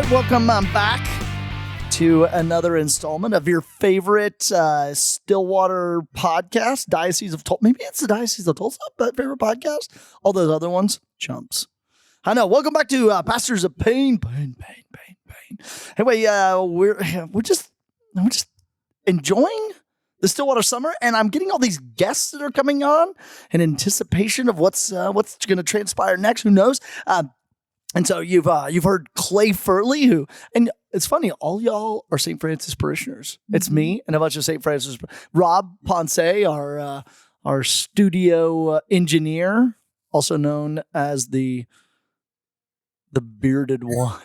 right, welcome back to another installment of your favorite Stillwater podcast, Diocese of Tulsa. Maybe it's the Diocese of Tulsa, but favorite podcast. All those other ones, chumps. I know. Welcome back to Pastors of Pain. Anyway, we're just enjoying the Stillwater summer, and I'm getting all these guests that are coming on in anticipation of what's going to transpire next. Who knows? And so you've heard Clay Furley, who, and it's funny, all y'all are St. Francis parishioners. It's me and a bunch of St. Francis. Rob Ponce, our studio engineer, also known as the bearded one.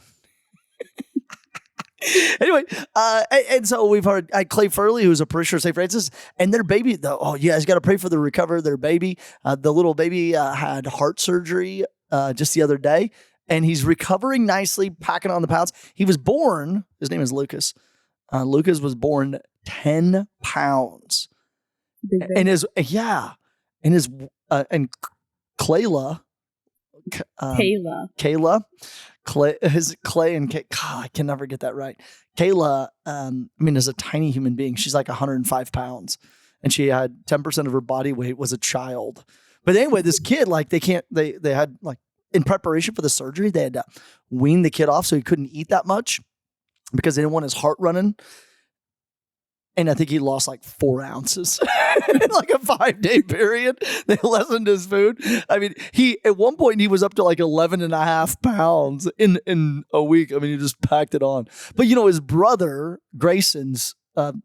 Anyway, and so we've heard Clay Furley, who's a parishioner of St. Francis, and their baby, though. Oh, you guys got to pray for the recovery of their baby. The little baby had heart surgery just the other day. And he's recovering nicely, packing on the pounds. He was born, his name is Lucas. Lucas was born 10 pounds. And Kayla, Clay and Kay, God, I can never get that right. Kayla, is a tiny human being. She's like 105 pounds. And she had 10% of her body weight was a child. But anyway, this kid, they had in preparation for the surgery, they had to wean the kid off so he couldn't eat that much because they didn't want his heart running. And I think he lost like 4 ounces in like a 5-day period. They lessened his food. I mean, at one point he was up to like 11.5 pounds in a week. I mean, he just packed it on. But his brother, Grayson's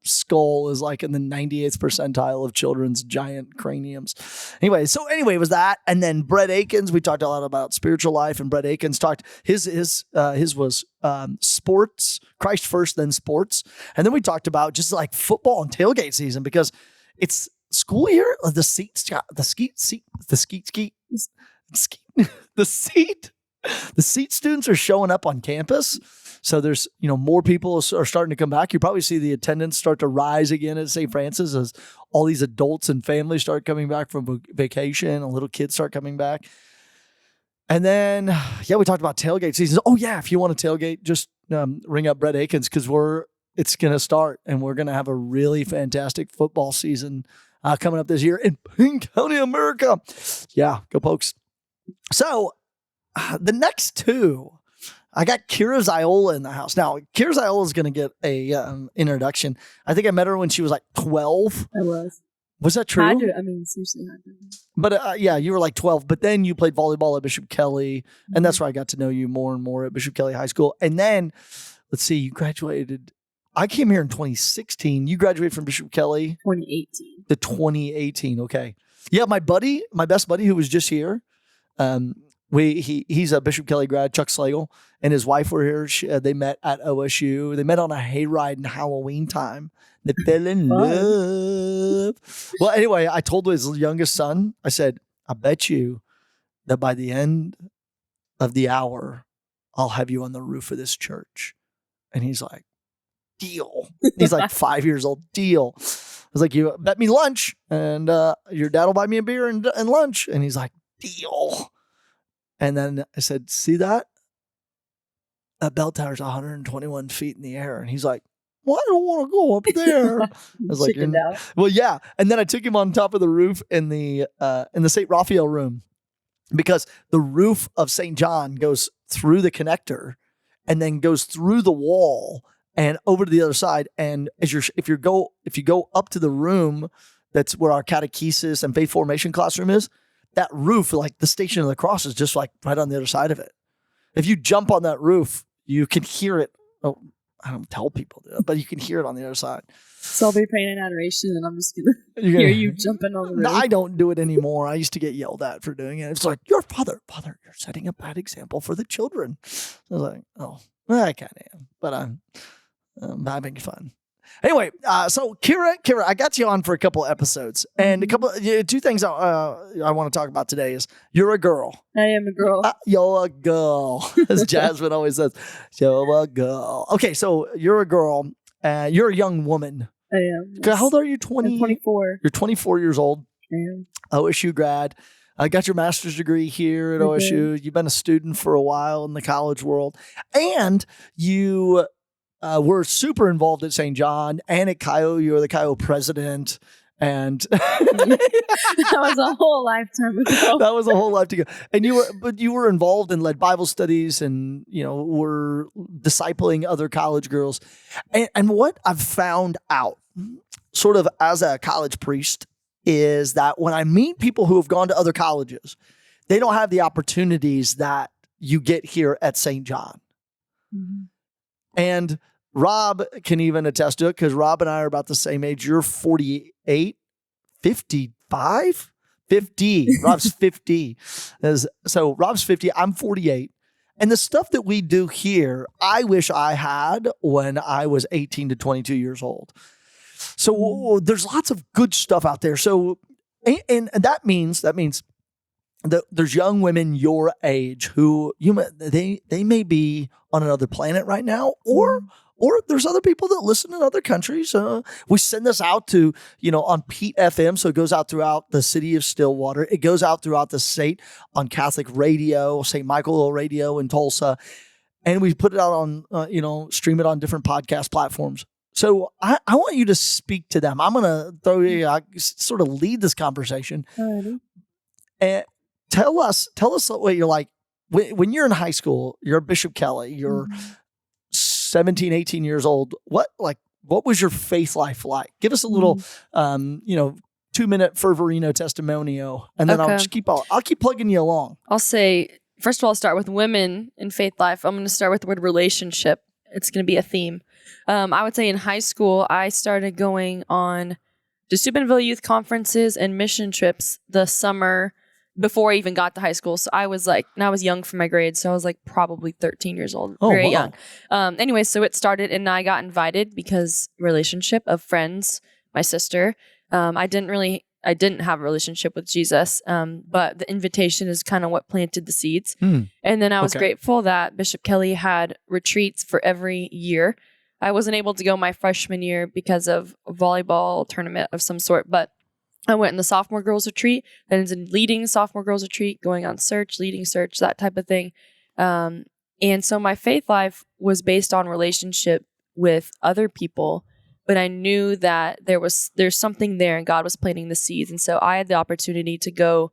skull is like in the 98th percentile of children's giant craniums. Anyway, it was that. And then Brett Akins, we talked a lot about spiritual life, and Brett Akins talked, his was sports, Christ first, then sports. And then we talked about just like football and tailgate season because it's school year. The seat students are showing up on campus. So there's, more people are starting to come back. You probably see the attendance start to rise again at St. Francis as all these adults and families start coming back from vacation and little kids start coming back. And then, we talked about tailgate season. Oh yeah, if you want to tailgate, just ring up Brett Akins because it's going to start and we're going to have a really fantastic football season coming up this year in Payne County, America. Yeah, go Pokes. So the next two, I got Kira Ziola in the house. Now, Kira Ziola is going to get a introduction. I think I met her when she was like 12. I was. Was that true? Seriously. But you were like 12. But then you played volleyball at Bishop Kelly. And that's where I got to know you more and more at Bishop Kelly High School. And then, let's see, you graduated. I came here in 2016. You graduated from Bishop Kelly? 2018. The 2018, okay. Yeah, my best buddy who was just here, he's a Bishop Kelly grad, Chuck Slagle, and his wife were here. They met at OSU. They met on a hayride in Halloween time. They fell in love. Well, anyway, I told his youngest son, I said, I bet you that by the end of the hour, I'll have you on the roof of this church. And he's like, deal. He's like 5 years old, deal. I was like, you bet me lunch, and your dad will buy me a beer and lunch. And he's like, deal. And then I said, see that? That bell tower's 121 feet in the air. And he's like, well, I don't want to go up there. I was like, well, yeah. And then I took him on top of the roof in the St. Raphael room because the roof of St. John goes through the connector and then goes through the wall and over to the other side. And if you go up to the room that's where our catechesis and faith formation classroom is, that roof, like the Station of the Cross, is just like right on the other side of it. If you jump on that roof, you can hear it. Oh, I don't tell people that, but you can hear it on the other side. So I'll be praying in adoration, and I'm just gonna hear you jumping on the roof. No, I don't do it anymore. I used to get yelled at for doing it. It's like, your father, you're setting a bad example for the children. I was like, oh, I kind of am, but I'm having fun. Anyway, so Kira, I got you on for a couple episodes, and two things I want to talk about today is you're a girl. I am a girl. You're a girl, as Jasmine always says. You're a girl. Okay, so you're a girl. You're a young woman. I am. How old are you? 20? I'm 24. You're 24 years old. I am. OSU grad. I got your master's degree here at OSU. You've been a student for a while in the college world. And you were super involved at St. John and at Kyle. You were the Kyle president. And that was a whole lifetime ago. That was a whole life ago. And you were involved and led Bible studies and, were discipling other college girls. And what I've found out sort of as a college priest is that when I meet people who have gone to other colleges, they don't have the opportunities that you get here at St. John. Mm-hmm. And Rob can even attest to it because Rob and I are about the same age. You're 48, 55, 50. Rob's 50. So Rob's 50. I'm 48. And the stuff that we do here, I wish I had when I was 18 to 22 years old. So there's lots of good stuff out there. So, and that means that there's young women your age who they may be on another planet right now, or there's other people that listen in other countries. We send this out to, on Pete FM. So it goes out throughout the city of Stillwater. It goes out throughout the state on Catholic radio, St. Michael Radio in Tulsa. And we put it out on, stream it on different podcast platforms. So I want you to speak to them. I'm going to sort of lead this conversation. Alrighty. And tell us what you're like. When you're in high school, you're Bishop Kelly, you're 17, 18 years old. What was your faith life like? Give us a little, 2-minute fervorino testimonio, and then I'll keep plugging you along. I'll say, first of all, I'll start with women in faith life. I'm going to start with the word relationship. It's going to be a theme. I would say in high school, I started going on to Steubenville youth conferences and mission trips the summer before I even got to high school. So I was young for my grades. So I was probably 13 years old, very young. Anyway, so it started and I got invited because relationship of friends, my sister. I didn't have a relationship with Jesus, but the invitation is kind of what planted the seeds. And then I was grateful that Bishop Kelly had retreats for every year. I wasn't able to go my freshman year because of a volleyball tournament of some sort, but I went in the sophomore girls retreat, then in leading sophomore girls retreat, going on search, leading search, that type of thing. And so my faith life was based on relationship with other people, but I knew that there's something there and God was planting the seeds. And so I had the opportunity to go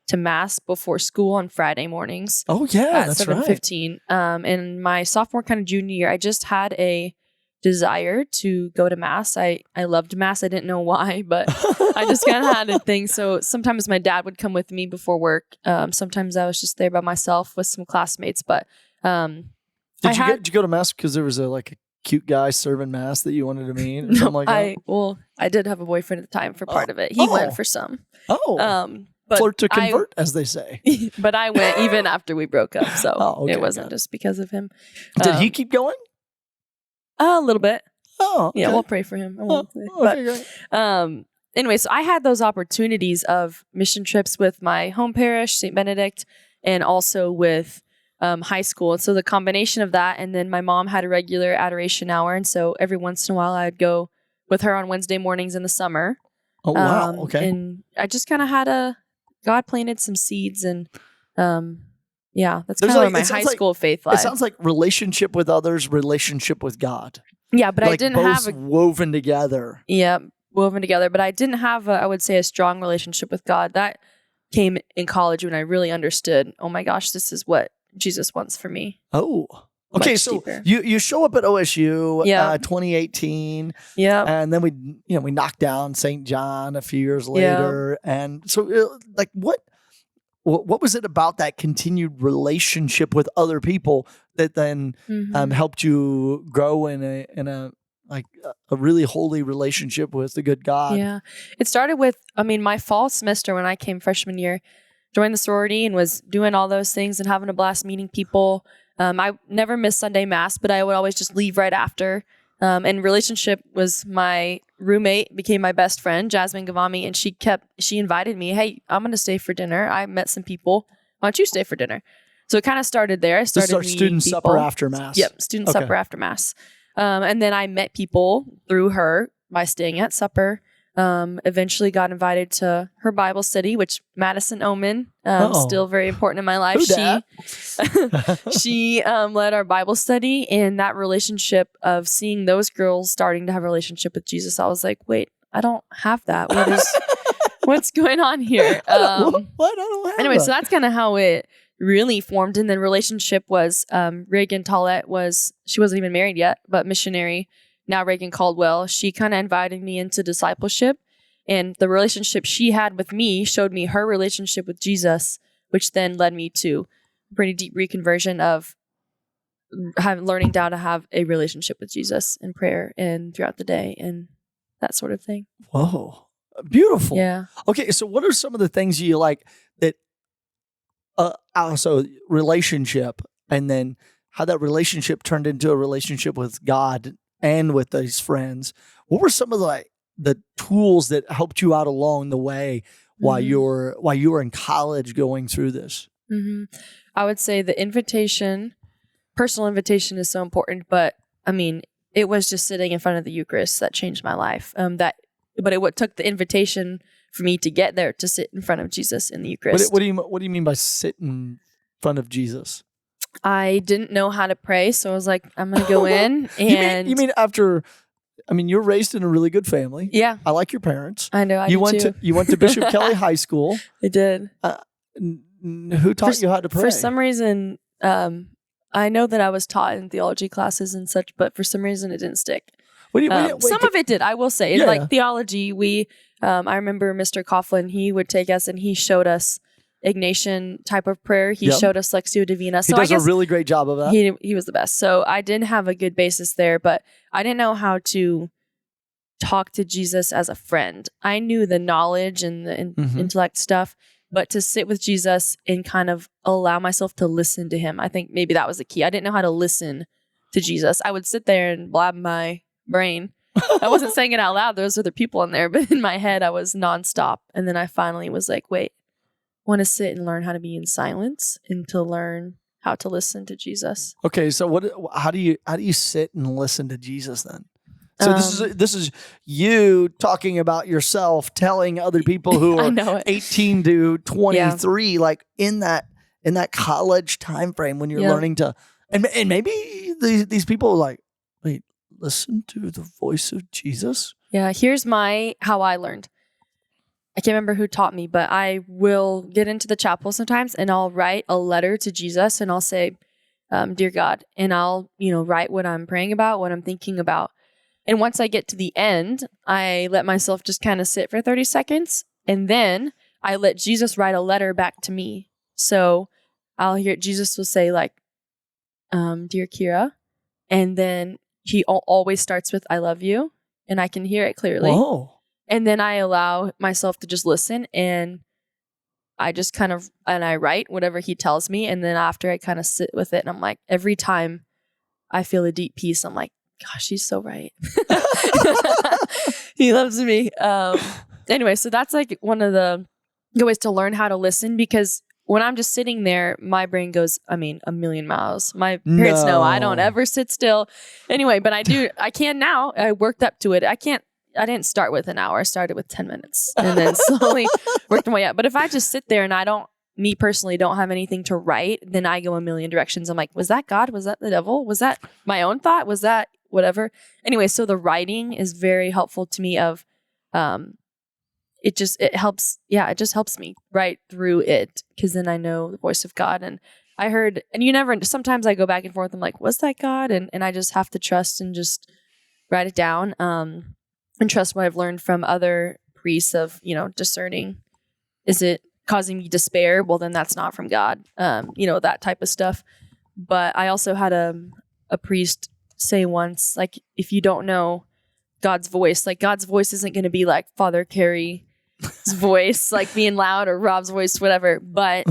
to mass before school on Friday mornings. Oh yeah, that's 7:15. And my sophomore kind of junior year, I just had a desire to go to mass. I loved mass. I didn't know why, but I just kind of had a thing. So sometimes my dad would come with me before work. Sometimes I was just there by myself with some classmates. But did you go to mass because there was a cute guy serving mass that you wanted to meet or something like that? I did have a boyfriend at the time for part of it. He went for some. But flirt to convert, as they say. But I went even after we broke up. So it wasn't just because of him. Did he keep going? A little bit. Oh, okay. Yeah, we'll pray for him. Great. Anyway, so I had those opportunities of mission trips with my home parish, St. Benedict, and also with high school. And so the combination of that, and then my mom had a regular adoration hour. And so every once in a while I'd go with her on Wednesday mornings in the summer. Oh, wow. Okay. And I just kind of God planted some seeds and that's kind of my high school faith life. It sounds like relationship with others, relationship with God. Yeah, but I didn't have woven together. Yeah, woven together. But I didn't have I would say a strong relationship with God. That came in college when I really understood, oh my gosh, this is what Jesus wants for me. Oh, okay. So you show up at OSU, 2018. Yeah. And then we knocked down St. John a few years later. Yeah. And so what was it about that continued relationship with other people that then helped you grow in a really holy relationship with the good God? Yeah. It started with, my fall semester when I came freshman year, joined the sorority and was doing all those things and having a blast meeting people. I never missed Sunday mass, but I would always just leave right after. And relationship was my roommate, became my best friend, Jasmine Gavami, and she invited me, hey, I'm going to stay for dinner. I met some people. Why don't you stay for dinner? So it kind of started there. I started meeting student people. Supper after mass. Yep, student supper after mass. And then I met people through her by staying at supper. Eventually got invited to her Bible study, which Madison Oman, still very important in my life. She led our Bible study, and that relationship of seeing those girls starting to have a relationship with Jesus, I was like, wait, I don't have that. What's going on here? What? I don't have Anyway, that. so that's kind of how it really formed. And then relationship was Reagan Tollett she wasn't even married yet, but missionary. Now Reagan Caldwell, she kind of invited me into discipleship, and the relationship she had with me showed me her relationship with Jesus, which then led me to a pretty deep reconversion of learning how to have a relationship with Jesus in prayer and throughout the day and that sort of thing. Whoa. Beautiful. Yeah. Okay, so what are some of the things you like that also relationship, and then how that relationship turned into a relationship with God and with these friends? What were some of the tools that helped you out along the way while you were in college going through this? Mm-hmm. I would say the personal invitation is so important, but I mean, it was just sitting in front of the Eucharist that changed my life. But it took the invitation for me to get there, to sit in front of Jesus in the Eucharist. What do you mean by sit in front of Jesus? I didn't know how to pray, so I was like, I'm going to go in. And you mean after? I mean, you're raised in a really good family. Yeah, I like your parents. I know. You went to Bishop Kelly High School. I did. Who taught you how to pray? For some reason, I know that I was taught in theology classes and such, but for some reason it didn't stick. Some of it did, I will say. Like theology, I remember Mr. Coughlin, he would take us and he showed us Ignatian type of prayer. He showed us Lectio Divina. So he does a really great job of that. He was the best. So I didn't have a good basis there, but I didn't know how to talk to Jesus as a friend. I knew the knowledge and the intellect stuff, but to sit with Jesus and kind of allow myself to listen to him, I think maybe that was the key. I didn't know how to listen to Jesus. I would sit there and blab my brain. I wasn't saying it out loud. There was other people in there, but in my head, I was nonstop. And then I finally was like, wait, I want to sit and learn how to be in silence and to learn how to listen to Jesus. Okay, so how do you sit and listen to Jesus then? So this is you talking about yourself, telling other people who are 18 to 23, like in that college time frame when you're learning to, and maybe these people are like, wait, listen to the voice of Jesus. Yeah, here's how I learned. I can't remember who taught me, but I will get into the chapel sometimes and I'll write a letter to Jesus and I'll say, dear God, and I'll, write what I'm praying about, what I'm thinking about. And once I get to the end, I let myself just kind of sit for 30 seconds. And then I let Jesus write a letter back to me. So I'll hear Jesus will say like, dear Kira. And then he always starts with, I love you. And I can hear it clearly. Whoa. And then I allow myself to just listen. And I just I write whatever he tells me. And then after I kind of sit with it and I'm like, every time I feel a deep peace, I'm like, gosh, he's so right. He loves me. Anyway, so that's like one of the good ways to learn how to listen, because when I'm just sitting there, my brain goes, a million miles. My parents know I don't ever sit still. Anyway, but I can now. I worked up to it. I didn't start with an hour. I started with 10 minutes and then slowly worked my way up. But if I just sit there and me personally don't have anything to write, then I go a million directions. I'm like, was that God? Was that the devil? Was that my own thought? Was that whatever? Anyway, so the writing is very helpful to me it just helps me write through it, because then I know the voice of God. And I heard, and sometimes I go back and forth. I'm like, was that God? And I just have to trust and just write it down. And trust what I've learned from other priests of, discerning. Is it causing me despair? Well, then that's not from God. That type of stuff. But I also had a priest say once, like, if you don't know God's voice, like God's voice isn't going to be like Father Kerry's voice, like being loud, or Rob's voice, whatever. But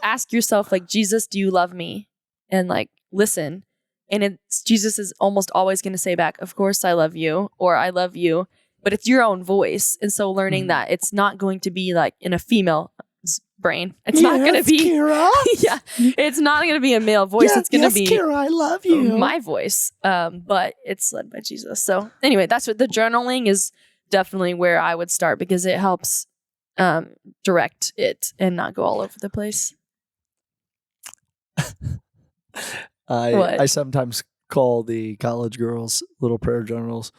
ask yourself, like, Jesus, do you love me? And like, listen. And Jesus is almost always going to say back, of course I love you, or I love you, but it's your own voice. And so learning that it's not going to be like in a female brain. It's not going to be, Kira. Yeah, it's not going to be a male voice. It's going to be, Kira, I love you, my voice. But it's led by Jesus. So anyway, that's what the journaling is definitely where I would start because it helps direct it and not go all over the place. I sometimes call the college girls little prayer journals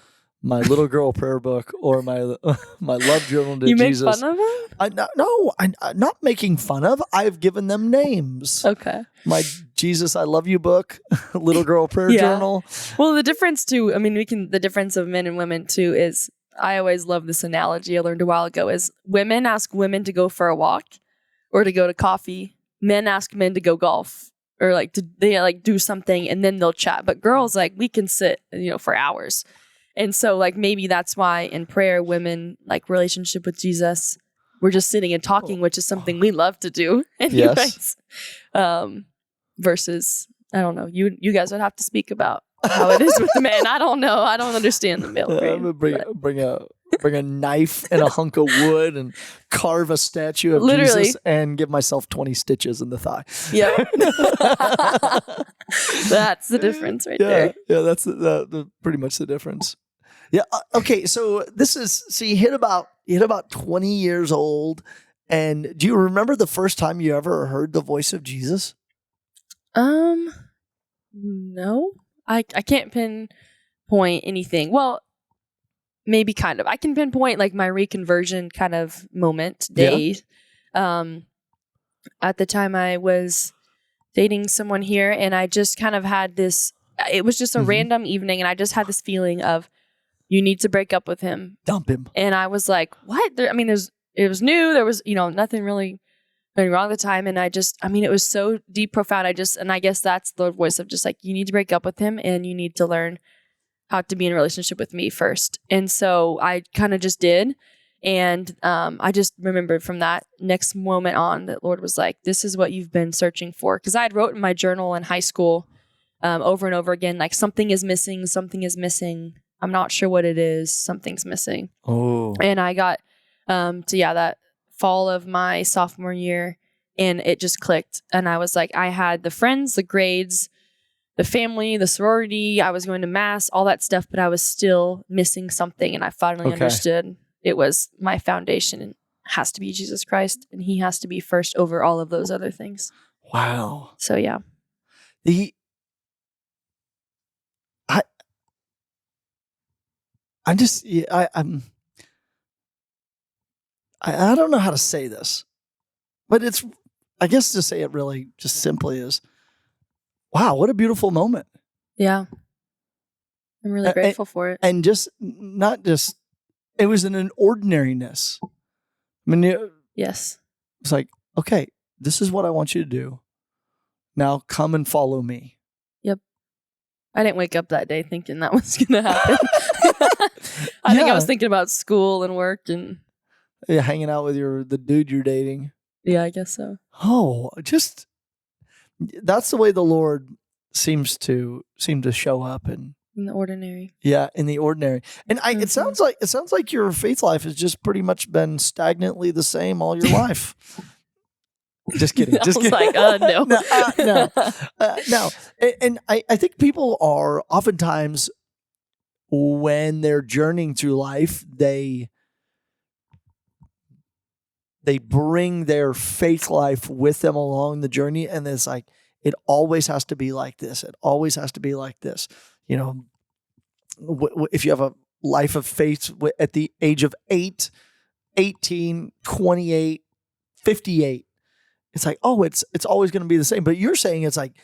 my little girl prayer book or my my love journal to you Jesus. make fun of them? I'm not making fun of. I've given them names. Okay. My Jesus, I love you book, little girl prayer journal. Well, the difference too, I mean, the difference of men and women too is, I always love this analogy I learned a while ago, is women ask women to go for a walk or to go to coffee. Men ask men to go golf or like they like do something and then they'll chat. But girls, like, we can sit, for hours. And so like maybe that's why in prayer, women like relationship with Jesus, we're just sitting and talking, which is something we love to do anyways. Yes. Versus, I don't know, you guys would have to speak about how it is with the man. I don't know. I don't understand the male brain. I'm gonna bring a knife and a hunk of wood and carve a statue of Jesus and give myself 20 stitches in the thigh. Yep. That's the difference right there. Yeah, that's the pretty much the difference. Yeah. Okay. So you hit about 20 years old, and do you remember the first time you ever heard the voice of Jesus? No, I can't pinpoint anything. Well, maybe kind of. I can pinpoint like my reconversion kind of day. At the time I was dating someone here, and I just kind of had this, it was just a random evening, and I just had this feeling of, you need to break up with him. Dump him. And I was like, what? It was new. There was, nothing really going wrong at the time. And it was so deep, profound. And I guess that's the voice of just like, you need to break up with him and you need to learn how to be in a relationship with me first. And so I kind of just did. And I just remembered from that next moment on that Lord was like, this is what you've been searching for. Because I had wrote in my journal in high school over and over again, like, something is missing. Something is missing. I'm not sure what it is. Something's missing. Oh. And I got that fall of my sophomore year, and it just clicked. And I was like, I had the friends, the grades, the family, the sorority. I was going to mass, all that stuff, but I was still missing something. And I finally understood it was my foundation and has to be Jesus Christ. And he has to be first over all of those other things. Wow. So yeah. I don't know how to say this, but I guess to say it really just simply is, wow, what a beautiful moment. Yeah. I'm really grateful for it. And it was in an ordinariness. I mean, yes. It's like, okay, this is what I want you to do. Now come and follow me. Yep. I didn't wake up that day thinking that was going to happen. I think I was thinking about school and work and hanging out with the dude you're dating. Yeah, I guess so. Oh, that's the way the Lord seems to show up in the ordinary. Yeah, in the ordinary. And it sounds like your faith life has just pretty much been stagnantly the same all your life. Just kidding. Just kidding. Like, no. No. And I think people are oftentimes, when they're journeying through life, they bring their faith life with them along the journey. And it's like, it always has to be like this. It always has to be like this. If you have a life of faith at the age of 8, 18, 28, 58, it's like, oh, it's always going to be the same. But you're saying it's like,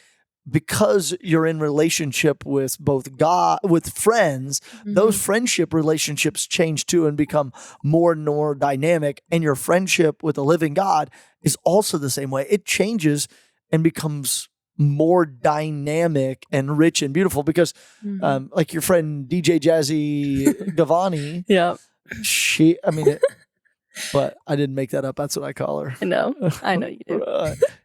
because you're in relationship with both God, with friends, those friendship relationships change too and become more and more dynamic. And your friendship with the living God is also the same way. It changes and becomes more dynamic and rich and beautiful because like your friend DJ Jazzy Gavani. Yeah. But I didn't make that up. That's what I call her. I know you do.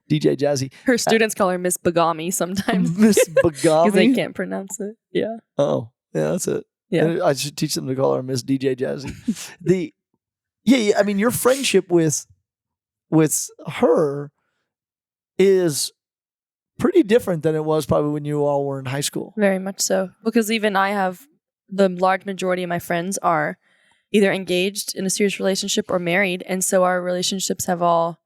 DJ Jazzy. Her students call her Miss Bagami sometimes. Miss Bagami? Because they can't pronounce it. Yeah. Oh, yeah, that's it. Yeah. I should teach them to call her Miss DJ Jazzy. I mean, your friendship with her is pretty different than it was probably when you all were in high school. Very much so. Because even I have the large majority of my friends are either engaged in a serious relationship or married. And so our relationships have all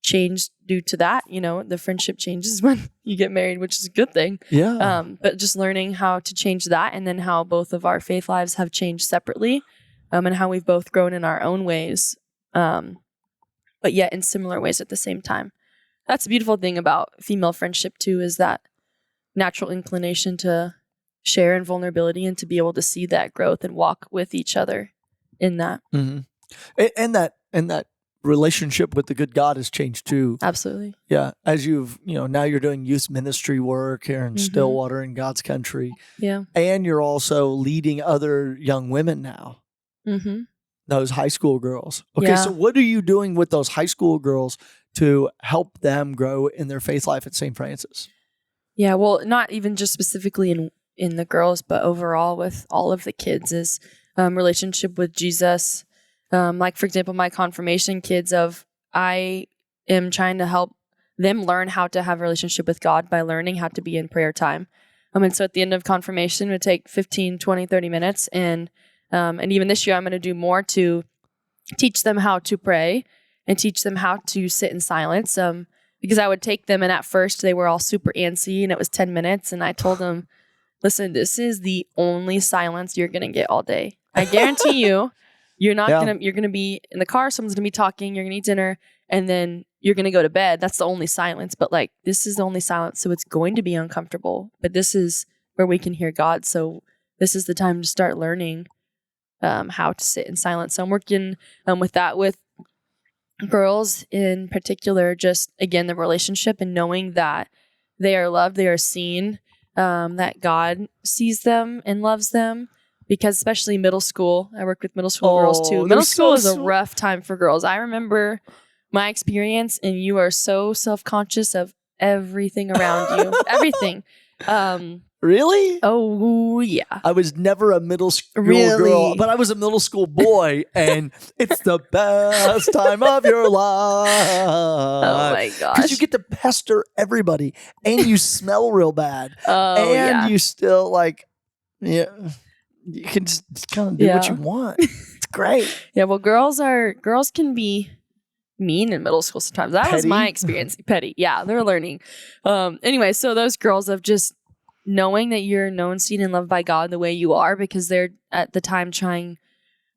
changed due to that. The friendship changes when you get married, which is a good thing. Yeah. But just learning how to change that, and then how both of our faith lives have changed separately, and how we've both grown in our own ways, but yet in similar ways at the same time. That's a beautiful thing about female friendship too, is that natural inclination to share in vulnerability and to be able to see that growth and walk with each other in that. Mm-hmm. And that relationship with the good God has changed too. Absolutely. Yeah. As now you're doing youth ministry work here in Stillwater in God's country. Yeah. And you're also leading other young women now. Mm-hmm. Those high school girls. Okay. So what are you doing with those high school girls to help them grow in their faith life at St. Francis? Yeah. Well, not even just specifically in the girls, but overall with all of the kids is relationship with Jesus. Like, for example, my confirmation kids I am trying to help them learn how to have a relationship with God by learning how to be in prayer time. And so at the end of confirmation, it would take 15, 20, 30 minutes. And even this year, I'm going to do more to teach them how to pray and teach them how to sit in silence. Because I would take them, and at first they were all super antsy, and it was 10 minutes. And I told them, listen, this is the only silence you're going to get all day. I guarantee you, you're going to be in the car. Someone's going to be talking. You're going to eat dinner, and then you're going to go to bed. That's the only silence. But this is the only silence. So it's going to be uncomfortable, but this is where we can hear God. So this is the time to start learning how to sit in silence. So I'm working with that with girls in particular, just again, the relationship and knowing that they are loved, they are seen, that God sees them and loves them. Because especially middle school, I work with middle school girls too. Middle school is a rough time for girls. I remember my experience, and you are so self-conscious of everything around you. Everything. Really? Oh, yeah. I was never a middle school girl, but I was a middle school boy, and it's the best time of your life. Oh, my gosh. Because you get to pester everybody, and you smell real bad. And you still you can just kind of do what you want. It's great. Yeah, well, girls can be mean in middle school sometimes. That was my experience. Petty. Yeah, they're learning. Anyway, so those girls of just knowing that you're known, seen, and loved by God the way you are, because they're at the time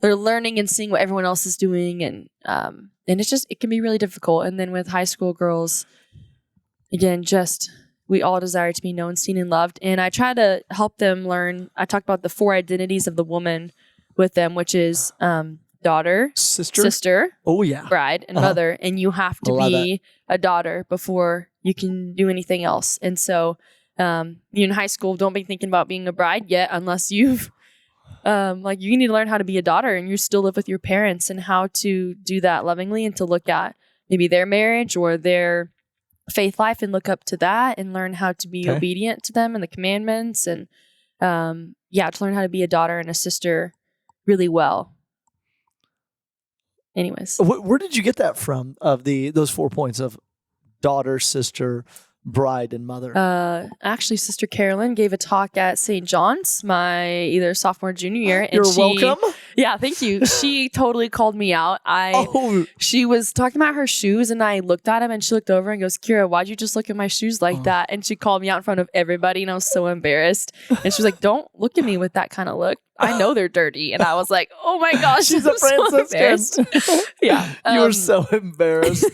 they're learning and seeing what everyone else is doing, and it can be really difficult. And then with high school girls, again, we all desire to be known, seen, and loved. And I try to help them learn. I talk about the 4 identities of the woman with them, which is daughter, sister, oh yeah, bride, and mother. And you have to be a daughter before you can do anything else. And so you in high school, don't be thinking about being a bride yet, unless you've you need to learn how to be a daughter, and you still live with your parents, and how to do that lovingly, and to look at maybe their marriage or their faith life and look up to that and learn how to be obedient to them and the commandments, and to learn how to be a daughter and a sister really well. Anyways, where did you get that from, of those 4 points of daughter, sister, bride, and mother? Actually, Sister Carolyn gave a talk at St. John's my either sophomore or junior year. And You're welcome. Yeah, thank you. She totally called me out. She was talking about her shoes, and I looked at them, and she looked over and goes, Kira, why'd you just look at my shoes like that? And she called me out in front of everybody, and I was so embarrassed. And she was like, don't look at me with that kind of look. I know they're dirty. And I was like, oh my gosh, she's a Franciscan. So yeah. You were so embarrassed.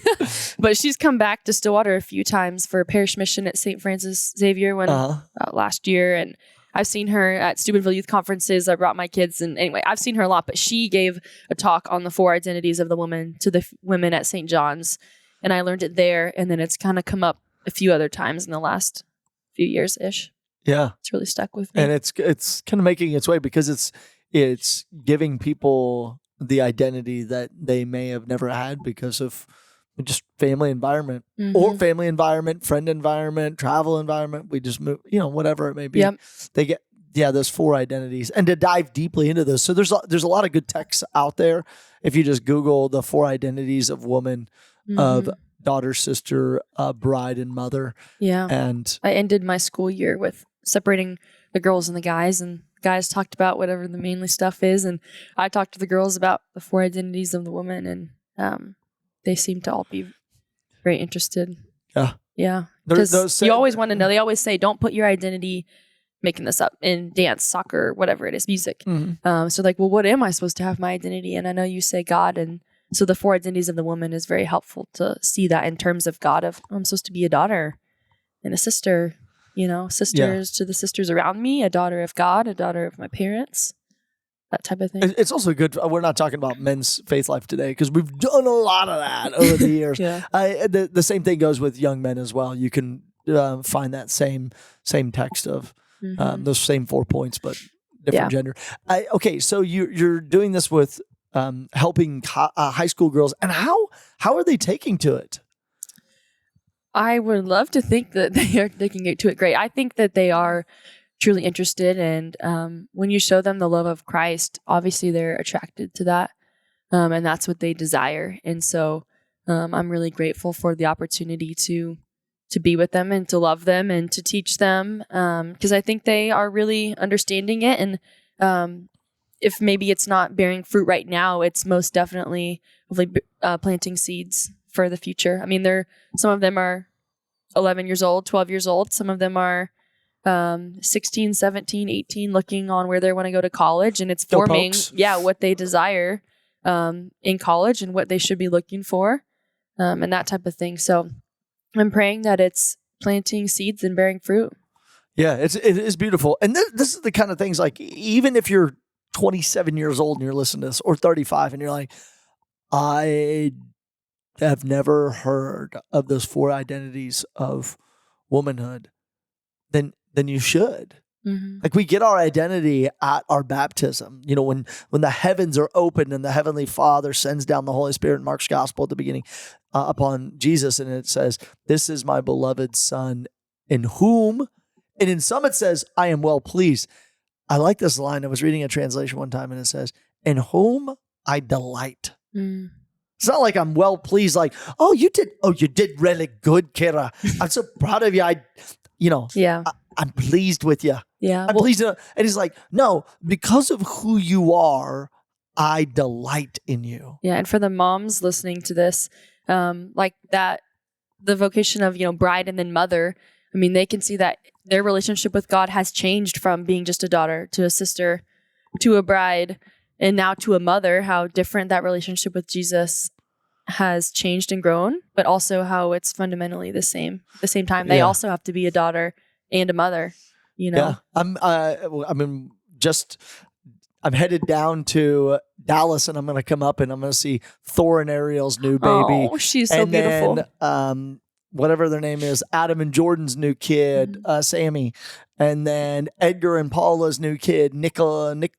But she's come back to Stillwater a few times for a parish mission at St. Francis Xavier last year. And I've seen her at Steubenville youth conferences. I brought my kids. And anyway, I've seen her a lot. But she gave a talk on the 4 identities of the woman to the women at St. John's. And I learned it there. And then it's kind of come up a few other times in the last few years-ish. Yeah. It's really stuck with me. And it's kind of making its way, because it's giving people the identity that they may have never had because of just family environment, or family environment, friend environment, travel environment. We just move, whatever it may be. Yep. They get, those 4 identities, and to dive deeply into this. So there's a lot of good texts out there. If you just Google the 4 identities of woman, of daughter, sister, bride, and mother. Yeah. And I ended my school year with separating the girls and the guys, and guys talked about whatever the manly stuff is, and I talked to the girls about the 4 identities of the woman, and they seem to all be very interested. Yeah. Because you always want to know. They always say, don't put your identity, making this up, in dance, soccer, whatever it is, music. Mm-hmm. So like, well, what am I supposed to have my identity? And I know you say God, and so the 4 identities of the woman is very helpful to see that in terms of God, of I'm supposed to be a daughter and a sister, sisters to the sisters around me, a daughter of God, a daughter of my parents, that type of thing. It's also good. We're not talking about men's faith life today because we've done a lot of that over the years. The same thing goes with young men as well. You can find that same text of those same 4 points, but different gender. Okay, so you're doing this with helping high school girls, and how are they taking to it? I would love to think that they are taking it to it great. I think that they are truly interested, and when you show them the love of Christ, obviously they're attracted to that, and that's what they desire. And so I'm really grateful for the opportunity to be with them and to love them and to teach them, because I think they are really understanding it. And if maybe it's not bearing fruit right now, it's most definitely planting seeds for the future. I mean, some of them are 11 years old, 12 years old. Some of them are 16, 17, 18, looking on where they want to go to college, and it's forming what they desire in college and what they should be looking for, and that type of thing. So I'm praying that it's planting seeds and bearing fruit. Yeah, it is beautiful. And this is the kind of things, like, even if you're 27 years old and you're listening to this, or 35 and you're like, I have never heard of those 4 identities of womanhood, then you should. Mm-hmm. Like, we get our identity at our baptism. When the heavens are open and the Heavenly Father sends down the Holy Spirit in Mark's Gospel at the beginning upon Jesus, and it says, "This is my beloved Son, in whom," and in some it says, "I am well pleased." I like this line. I was reading a translation one time, and it says, "In whom I delight." Mm. It's not like I'm well pleased, like, you did really good, Kira. I'm so proud of you. I'm pleased with you. Yeah. I'm pleased. And he's like, no, because of who you are, I delight in you. Yeah. And for the moms listening to this, like that, the vocation of, bride and then mother, I mean, they can see that their relationship with God has changed from being just a daughter to a sister to a bride and now to a mother, how different that relationship with Jesus has changed and grown, but also how it's fundamentally the same. At the same time, they also have to be a daughter and a mother, Yeah. I'm headed down to Dallas, and I'm going to come up and I'm going to see Thor and Ariel's new baby. Oh, she's so beautiful. Then, whatever their name is, Adam and Jordan's new kid, Sammy. And then Edgar and Paula's new kid, Nikolai,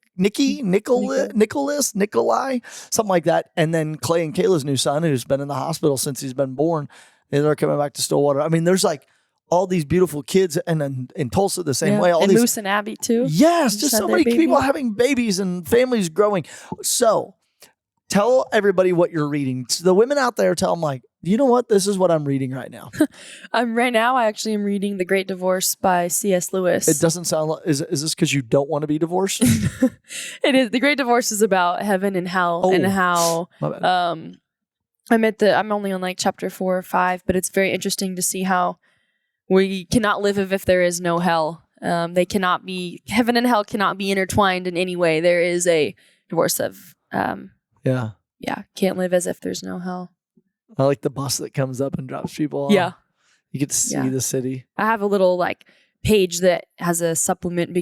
something like that. And then Clay and Kayla's new son, who's been in the hospital since he's been born. And they're coming back to Stillwater. I mean, there's like all these beautiful kids, and then in Tulsa the same way. And Moose and Abby too. Yes, just so many people having babies and families growing. So tell everybody what you're reading. To the women out there, tell them, like, you know what? This is what I'm reading right now. I actually am reading The Great Divorce by C.S. Lewis. It doesn't sound like, is this because you don't want to be divorced? It is. The Great Divorce is about heaven and hell, and how I'm only on like chapter 4 or 5, but it's very interesting to see how we cannot live as if there is no hell. They cannot be, heaven and hell cannot be intertwined in any way. There is a divorce of, can't live as if there's no hell. I like the bus that comes up and drops people off. Yeah. You get to see the city. I have a little like page that has a supplement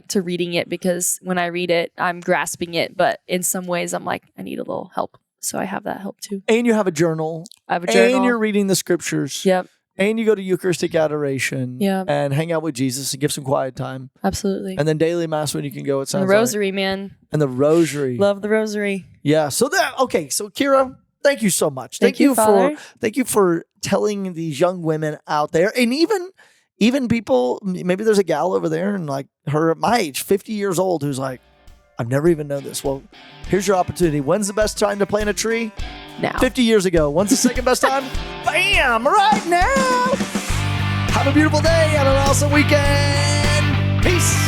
to reading it, because when I read it, I'm grasping it. But in some ways, I'm like, I need a little help. So I have that help too. And you have a journal. I have a journal. And you're reading the scriptures. Yep. And you go to Eucharistic adoration. Yep. And hang out with Jesus and give some quiet time. Absolutely. And then daily mass when you can go. It sounds and the rosary, man. And the rosary. Love the rosary. Yeah. So Kira, thank you so much. Thank you for telling these young women out there, and even people. Maybe there's a gal over there, and like her at my age, 50 years old, who's like, I've never even known this. Well, here's your opportunity. When's the best time to plant a tree? Now. 50 years ago. When's the second best time? Bam! Right now. Have a beautiful day and an awesome weekend. Peace.